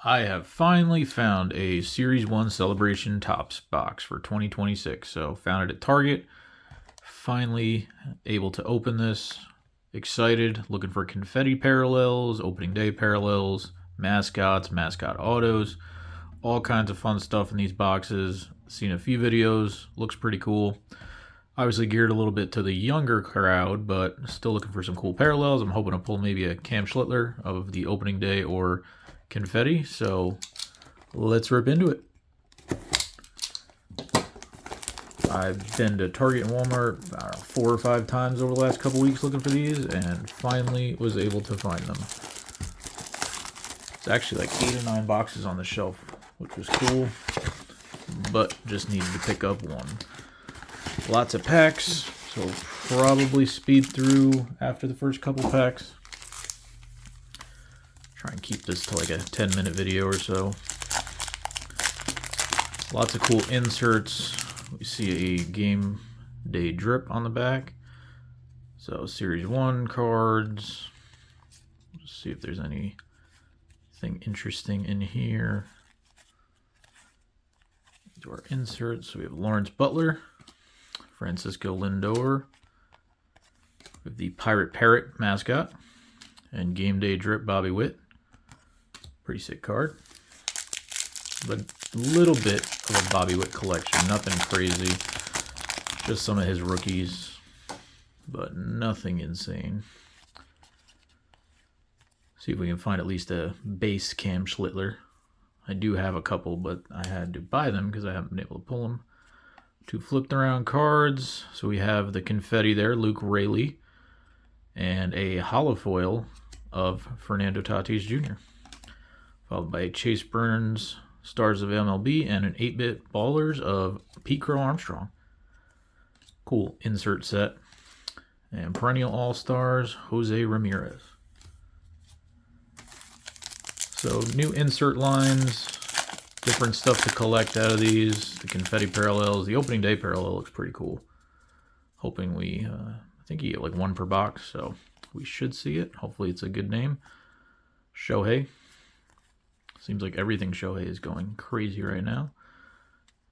I have finally found a Series 1 Celebration Topps box for 2026. So, found it at Target. Finally able to open this. Excited, looking for confetti parallels, opening day parallels, mascots, mascot autos, all kinds of fun stuff in these boxes. Seen a few videos, looks pretty cool. Obviously geared a little bit to the younger crowd, but still looking for some cool parallels. I'm hoping to pull maybe a Cam Schlittler of the opening day or confetti. So let's rip into it. I've been to Target and Walmart 4 or 5 times over the last couple weeks looking for these, and finally was able to find them. It's actually like 8 or 9 boxes on the shelf, which was cool, but just needed to pick up one. Lots of packs, so probably speed through after the first couple packs. Try and keep this to like a 10-minute video or so. Lots of cool inserts. We see a game day drip on the back. So Series 1 cards. Let's see if there's anything interesting in here. Do our inserts. So we have Lawrence Butler, Francisco Lindor, with the Pirate Parrot mascot, and game day drip Bobby Witt. Pretty sick card. But a little bit of a Bobby Witt collection. Nothing crazy. Just some of his rookies. But nothing insane. See if we can find at least a base Cam Schlittler. I do have a couple, but I had to buy them because I haven't been able to pull them. 2 flipped around cards. So we have the confetti there, Luke Raley, and a holofoil of Fernando Tatis Jr., followed by Chase Burns, Stars of MLB, and an 8-bit Ballers of Pete Crow Armstrong. Cool insert set. And perennial All-Stars, Jose Ramirez. So new insert lines, different stuff to collect out of these. The confetti parallels, the opening day parallel looks pretty cool. Hoping we, I think you get like 1 per box, so we should see it. Hopefully it's a good name. Shohei. Seems like everything Shohei is going crazy right now.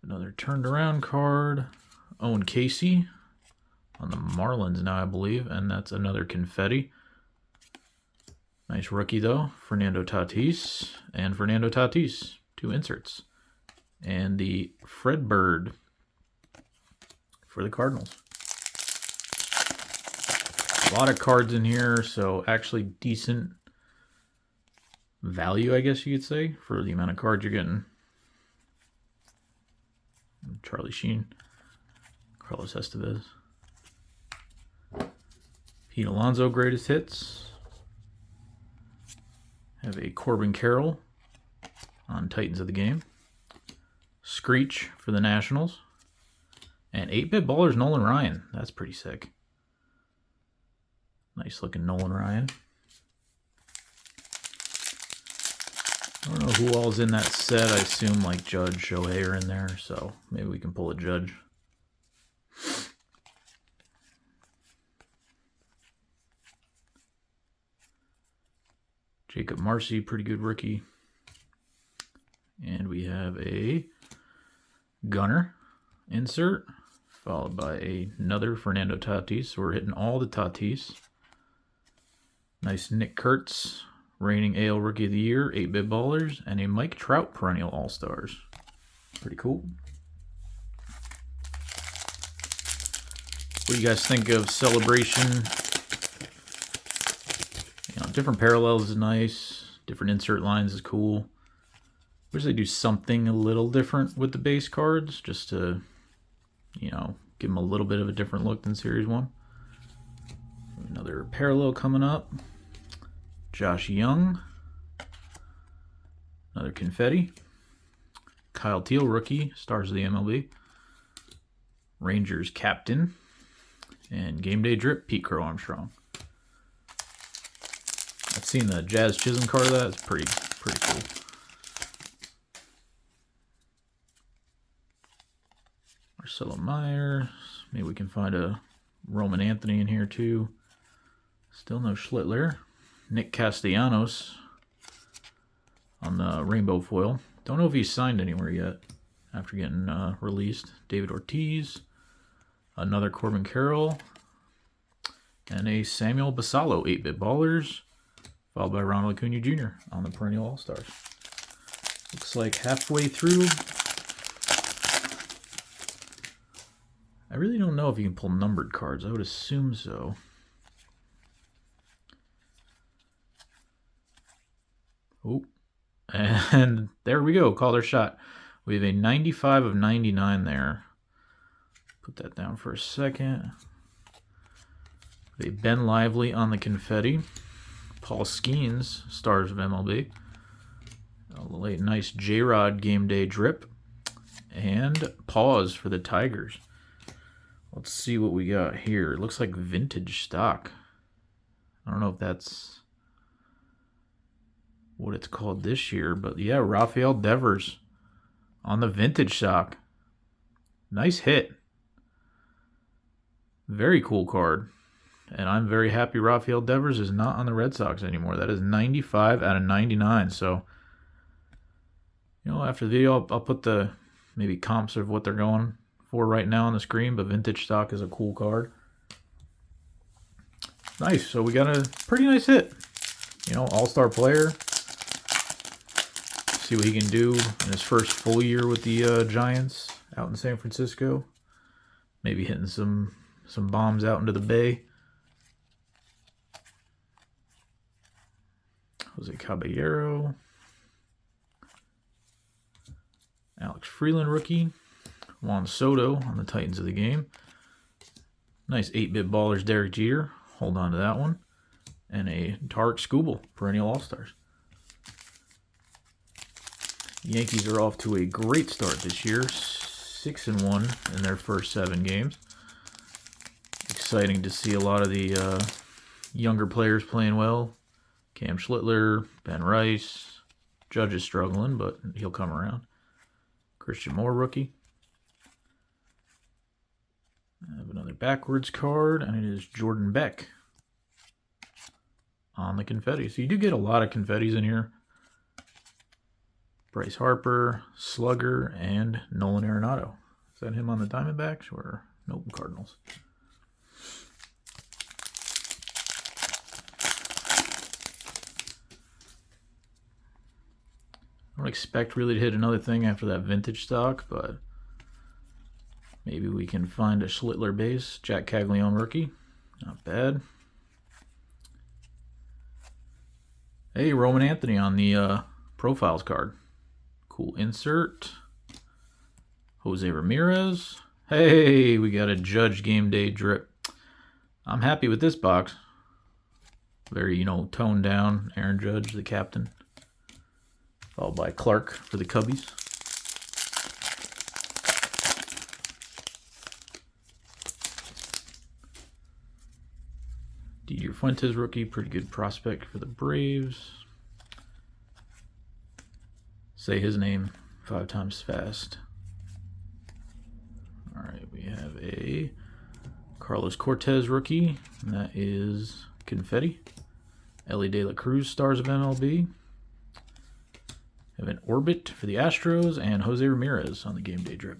Another turned around card. Owen Casey on the Marlins now, I believe. And that's another confetti. Nice rookie, though. Fernando Tatis. And Fernando Tatis. 2 inserts. And the Fred Bird for the Cardinals. A lot of cards in here, so actually decent value, I guess you could say, for the amount of cards you're getting. Charlie Sheen, Carlos Estevez, Pete Alonso greatest hits. Have a Corbin Carroll on Titans of the Game. Screech for the Nationals. And 8-bit Ballers Nolan Ryan. That's pretty sick. Nice looking Nolan Ryan. I don't know who all's in that set. I assume like Judge, Shohei are in there, so maybe we can pull a Judge. Jacob Marcy, pretty good rookie. And we have a Gunner insert, followed by another Fernando Tatis. So we're hitting all the Tatis. Nice Nick Kurtz, reigning AL Rookie of the Year, 8-bit Ballers, and a Mike Trout perennial All-Stars. Pretty cool. What do you guys think of Celebration? You know, different parallels is nice. Different insert lines is cool. Wish they do something a little different with the base cards, just to, you know, give them a little bit of a different look than Series 1. Another parallel coming up. Josh Young. Another confetti. Kyle Teal, rookie, Stars of the MLB. Rangers captain. And game day drip, Pete Crow Armstrong. I've seen the Jazz Chisholm card of that. It's pretty cool. Marcelo Myers. Maybe we can find a Roman Anthony in here too. Still no Schlittler. Nick Castellanos on on the rainbow foil. Don't know if he's signed anywhere yet after getting released. David Ortiz, another Corbin Carroll, and a Samuel Basallo 8-bit ballers, followed by Ronald Acuna Jr. on the perennial All-Stars. Looks like halfway through. I really don't know if you can pull numbered cards. I would assume so. Oh, and there we go. Called our shot. We have a 95 of 99 there. Put that down for a second. A Ben Lively on the confetti. Paul Skeens, Stars of MLB. A late nice J-Rod game day drip. And pause for the Tigers. Let's see what we got here. It looks like vintage stock. I don't know if that's what it's called this year, but yeah, Rafael Devers on the vintage stock. Nice hit. Very cool card. And I'm very happy Rafael Devers is not on the Red Sox anymore. That is 95 out of 99. So, after the video, I'll put the maybe comps of what they're going for right now on the screen. But vintage stock is a cool card. Nice. So we got a pretty nice hit. All-star player. See what he can do in his first full year with the Giants out in San Francisco. Maybe hitting some bombs out into the Bay. Jose Caballero. Alex Freeland rookie. Juan Soto on the Titans of the game. Nice 8-bit ballers Derek Jeter. Hold on to that one. And a Tarek Skubal, perennial All-Stars. Yankees are off to a great start this year. 6-1 in their first 7 games. Exciting to see a lot of the younger players playing well. Cam Schlittler, Ben Rice. Judge is struggling, but he'll come around. Christian Moore rookie. I have another backwards card, and it is Jordan Beck on the confetti. So you do get a lot of confettis in here. Bryce Harper, Slugger, and Nolan Arenado. Is that him on the Diamondbacks or nope, Cardinals? I don't expect really to hit another thing after that vintage stock, but maybe we can find a Schlittler base. Jack Caglione rookie. Not bad. Hey, Roman Anthony on the profiles card. Cool insert. Jose Ramirez. Hey, we got a Judge game day drip. I'm happy with this box. Very, toned down. Aaron Judge, the captain. Followed by Clark for the Cubbies. Didier Fuentes rookie, pretty good prospect for the Braves. Say his name 5 times fast. All right, we have a Carlos Cortez rookie, and that is confetti. Ellie De La Cruz, Stars of MLB. Have an Orbit for the Astros and Jose Ramirez on the game day drip.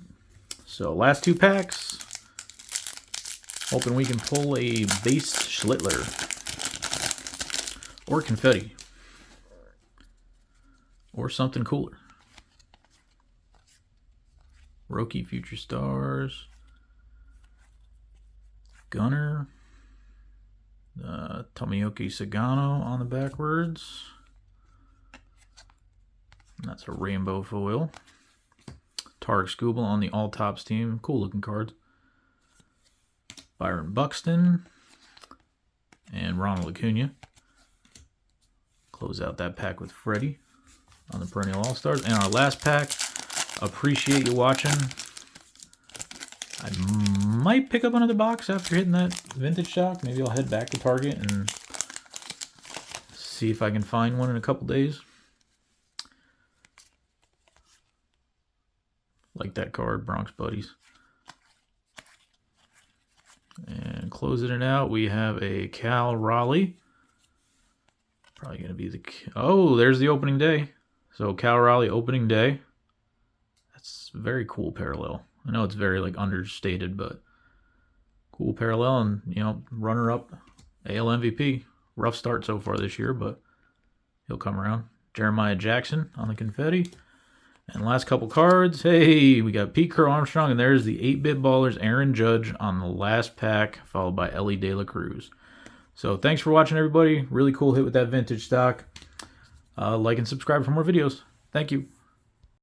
So last 2 packs. Hoping we can pull a base Schlittler or confetti or something cooler. Rookie Future Stars. Gunner. Tomoyuki Sagano on the backwards. And that's a rainbow foil. Tarek Skubal on the All Tops team. Cool looking cards. Byron Buxton. And Ronald Acuna. Close out that pack with Freddie on the perennial All-Stars. And our last pack. Appreciate you watching. I might pick up another box after hitting that vintage stock. Maybe I'll head back to Target and see if I can find one in a couple days. Like that card, Bronx Buddies. And closing it out, we have a Cal Raleigh. Probably going to be the... Oh, there's the opening day. So Cal Raleigh opening day. That's a very cool parallel. I know it's very like understated, but cool parallel, and runner-up AL MVP. Rough start so far this year, but he'll come around. Jeremiah Jackson on the confetti. And last couple cards. Hey, we got Pete Crow Armstrong, and there's the 8-Bit Ballers Aaron Judge on the last pack, followed by Ellie De La Cruz. So thanks for watching, everybody. Really cool hit with that vintage stock. Like and subscribe for more videos. Thank you.